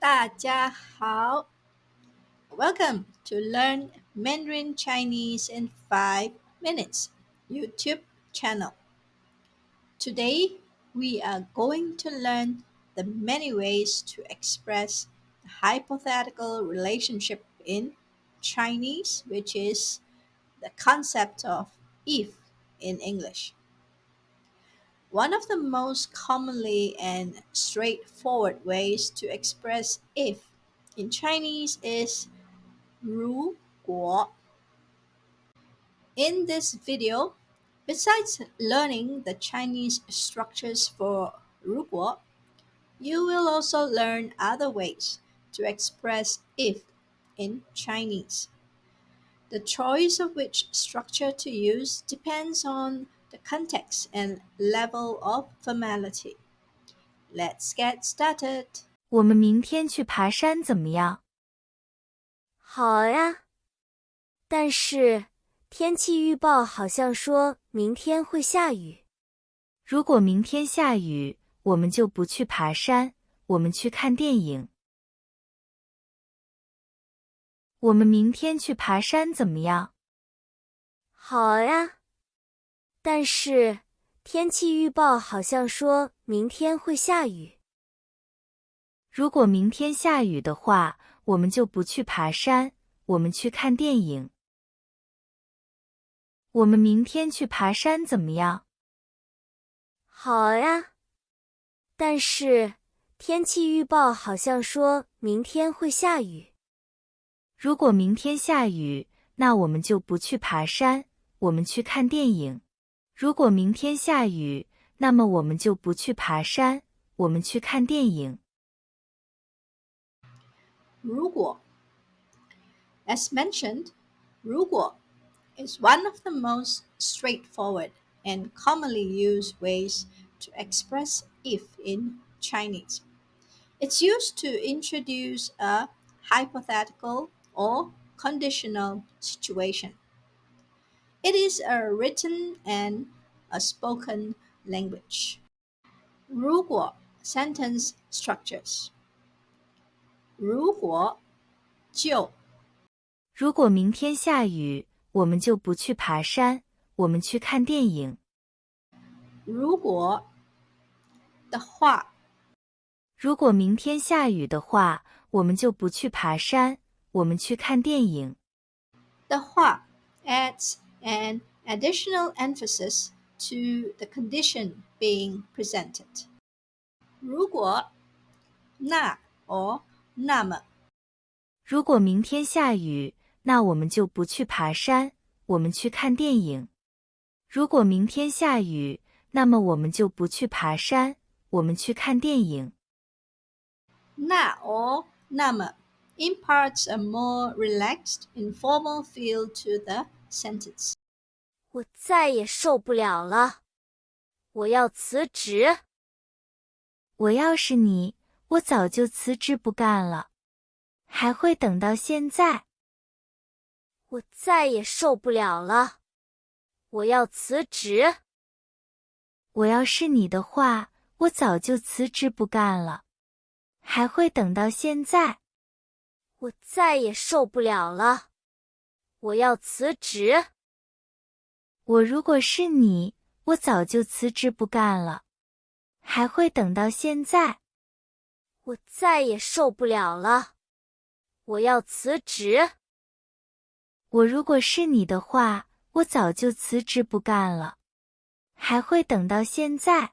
大家好 Welcome to Learn Mandarin Chinese in 5 Minutes YouTube channel. Today, we are going to learn the many ways to express the hypothetical relationship in Chinese, which is the concept of if in English. One of the most commonly and straightforward ways to express if in Chinese is 如果. In this video, besides learning the Chinese structures for 如果, you will also learn other ways to express if in Chinese. The choice of which structure to use depends on the context and level of formality. Let's get started. 我们明天去爬山怎么样？好呀，但是天气预报好像说明天会下雨。如果明天下雨，我们就不去爬山，我们去看电影。我们明天去爬山怎么样？好呀，但是天气预报好像说明天会下雨。如果明天下雨的话，我们就不去爬山，我们去看电影。我们明天去爬山怎么样？好呀，但是天气预报好像说明天会下雨。如果明天下雨，那我们就不去爬山，我们去看电影。如果明天下雨，那么我们就不去爬山，我们去看电影。如果 As mentioned, 如果 is one of the most straightforward and commonly used ways to express if in Chinese. It's used to introduce a hypothetical or conditional situation. It is a written and a spoken language. 如果 sentence structures. 如果就如果明天下雨，我们就不去爬山，我们去看电影。如果的话，如果明天下雨的话，我们就不去爬山，我们去看电影。的话 adds an additional emphasis to the condition being presented. 如果那 or 那么如果明天下雨，那我们就不去爬山，我们去看电影。如果明天下雨，那么我们就不去爬山，我们去看电影。那 or 那么 imparts a more relaxed, informal feel to the sentence. 我再也受不了了，我要辞职。我要是你，我早就辞职不干了，还会等到现在。我再也受不了了，我要辞职。我要是你的话，我早就辞职不干了，还会等到现在。我再也受不了了，我要辞职。我如果是你，我早就辞职不干了，还会等到现在。我再也受不了了，我要辞职。我如果是你的话，我早就辞职不干了，还会等到现在。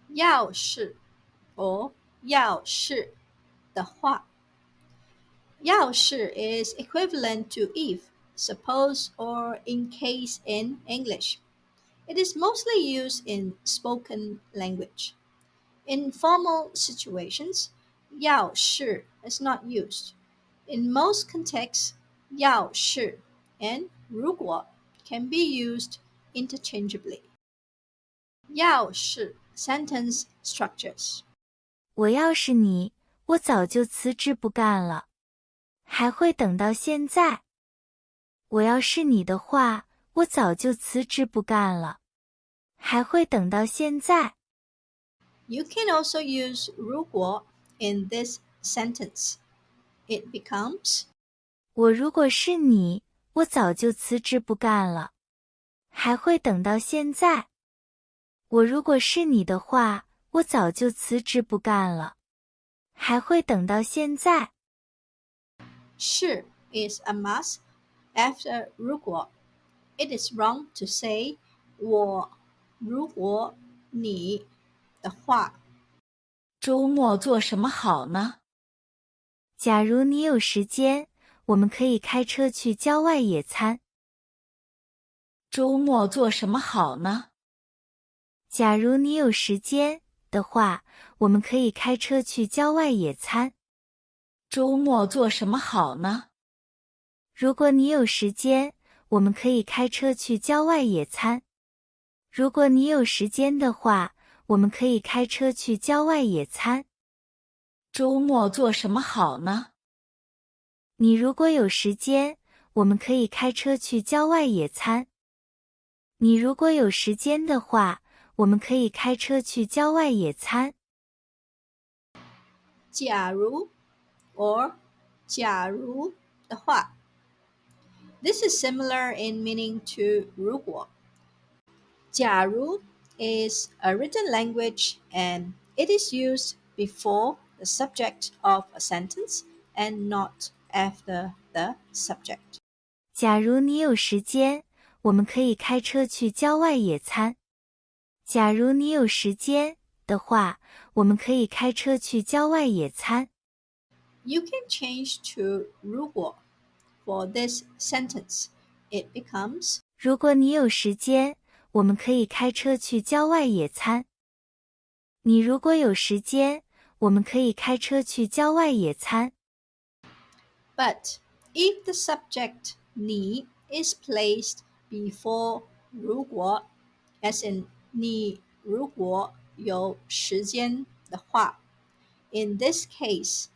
要是 or 要是的话，要是 is equivalent to if, suppose, or in case in English. It is mostly used in spoken language. In formal situations, 要是 is not used. In most contexts, 要是 and 如果 can be used interchangeably. 要是 sentence structures. 我要是你，我早就辞职不干了，还会等到现在。我要是你的话，我早就辞职不干了，还会等到现在。You can also use 如果 In this sentence, it becomes 我如果是你，我早就辞职不干了，还会等到现在。我如果是你的话，我早就辞职不干了，还会等到现在。是 is a must after 如果. It is wrong to say 我如果你的话。周末做什么好呢？假如你有时间，我们可以开车去郊外野餐。周末做什么好呢？假如你有时间的话，我们可以开车去郊外野餐。周末做什么好呢？如果你有时间，我们可以开车去郊外野餐。如果你有时间的话，我们可以开车去郊外野餐。周末做什么好呢？你如果有时间，我们可以开车去郊外野餐。你如果有时间的话，我们可以开车去郊外野餐。假如 or 假如的话。This is similar in meaning to 如果。假如 is a written language and it is used before the subject of a sentence and not after the subject. 假如你有时间，我们可以开车去郊外野餐。假如你有时间的话，我们可以开车去郊外野餐。You can change to 如果 for this sentence. It becomes 如果你有时间，我们可以开车去郊外野餐。你如果有时间，我们可以开车去郊外野餐。But if the subject 你 is placed before 如果 as in 你如果有时间的话 in this case,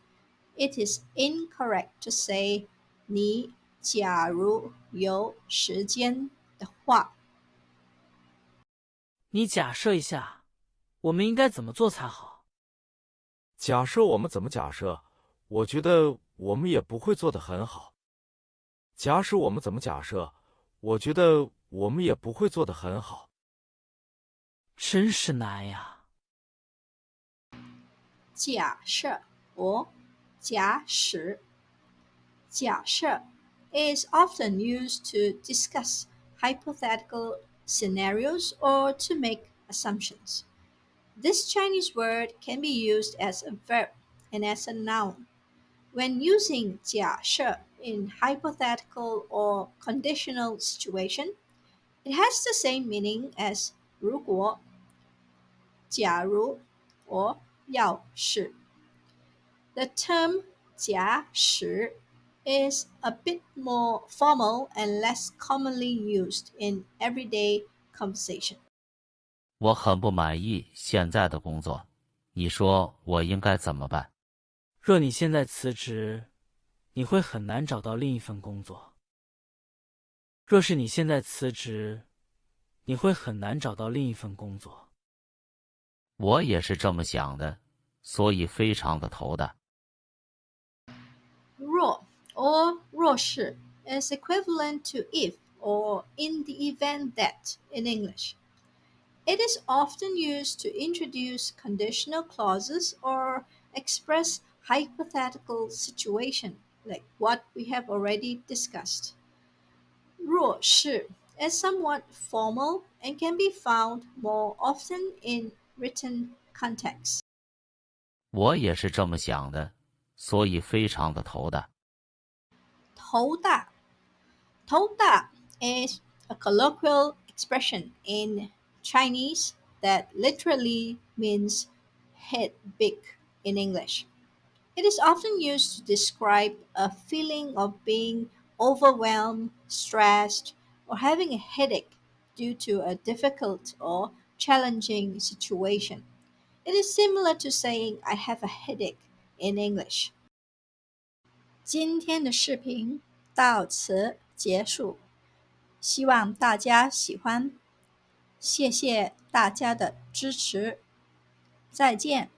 it is incorrect to say 你假如有时间的话。你假设一下，我们应该怎么做才好？假设我们怎么假设，我觉得我们也不会做得很好。假使我们怎么假设，我觉得我们也不会做得很好。真是难呀。假设 or 假使。假设 is often used to discuss hypothetical scenarios or to make assumptions. This Chinese word can be used as a verb and as a noun. When using 假设 in hypothetical or conditional situation, it has the same meaning as 如果、假如 or 要是。The term 假使 is a bit more formal and less commonly used in everyday conversation. 我很不满意现在的工作，你说我应该怎么办？若你现在辞职，你会很难找到另一份工作。若是你现在辞职，你会很难找到另一份工作。我也是这么想的，所以非常的头大。若 or 若是 is equivalent to if or in the event that in English. It is often used to introduce conditional clauses or express hypothetical situation like what we have already discussed. 若是 is somewhat formal and can be found more often in written context. 我也是这么想的，所以非常的头大。头大头大 is a colloquial expression in Chinese that literally means head big in English. It is often used to describe a feeling of being overwhelmed, stressed, or having a headache due to a difficult or challenging situation. It is similar to saying I have a headache in English. 今天的视频到此结束，希望大家喜欢，谢谢大家的支持，再见。